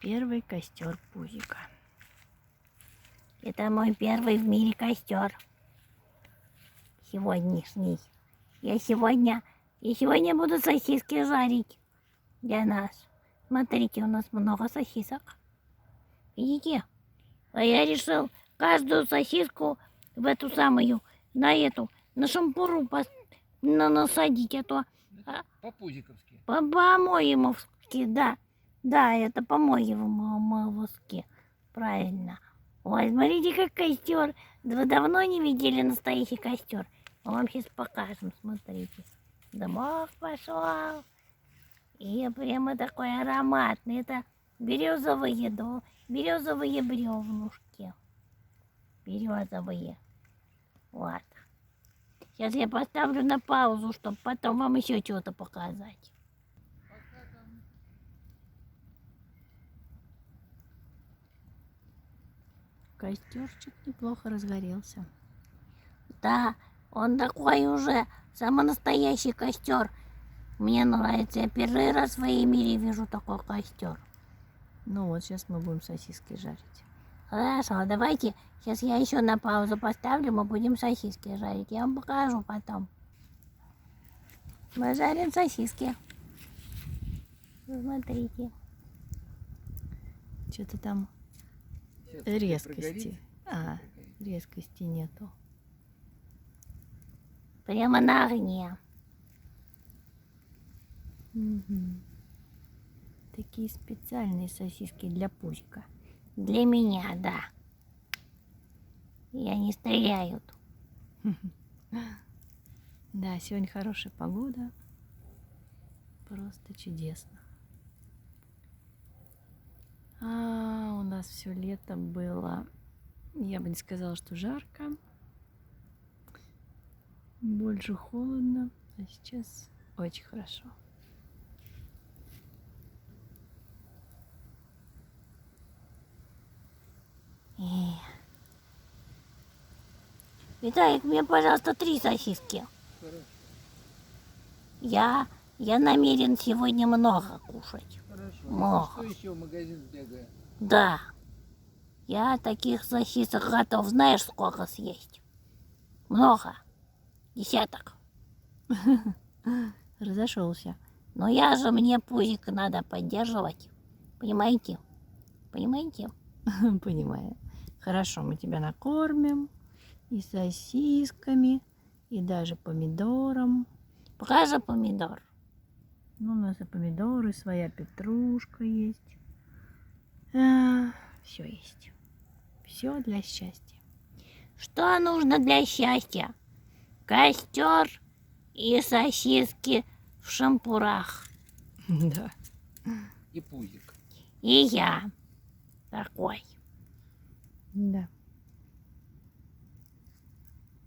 Первый костер Пузика. Это мой первый в мире костер. Сегодняшний. Я сегодня буду сосиски жарить для нас. Смотрите, у нас много сосисок. Видите? А я решил каждую сосиску в эту самую, на шампуру насадить, а то... По-пузиковски. По-моемовски, да. Да, это по-моемовски. Правильно. Ой, смотрите, как костер. Вы давно не видели настоящий костер? Мы вам сейчас покажем, смотрите. Дымок пошел. И прямо такой ароматный. Это березовые бревнушки. Березовые. Вот. Сейчас я поставлю на паузу, чтобы потом вам еще что-то показать. Костерчик неплохо разгорелся. Да, он такой уже самый настоящий костер. Мне нравится. Я первый раз в своей мире вижу такой костер. Ну вот, сейчас мы будем сосиски жарить. Хорошо, давайте. Сейчас я еще на паузу поставлю, мы будем сосиски жарить. Я вам покажу потом. Мы жарим сосиски. Смотрите. Что-то там резкости. Резкости нету. Прямо на огне. Угу. Такие специальные сосиски для Пузика. Для меня, да. И они стреляют. Да, сегодня хорошая погода. Просто чудесно. У нас все лето было, я бы не сказала, что жарко. Больше холодно, а сейчас очень хорошо. Виталик, мне, пожалуйста, 3 сосиски. Хорошо. Я намерен сегодня много кушать. Хорошо. Много. Что еще в магазин сбегаю? Да. Я таких сосисок готов, знаешь, сколько съесть? Много. Десяток. Разошелся. Но мне Пузика надо поддерживать. Понимаете? Понимаете? Понимаю. Хорошо, мы тебя накормим. И сосисками, и даже помидором. Покажи помидор. Ну, у нас и помидоры, своя петрушка есть. Все есть. Все для счастья. Что нужно для счастья? Костер и сосиски в шампурах. Да. И Пузик. И я такой. Да.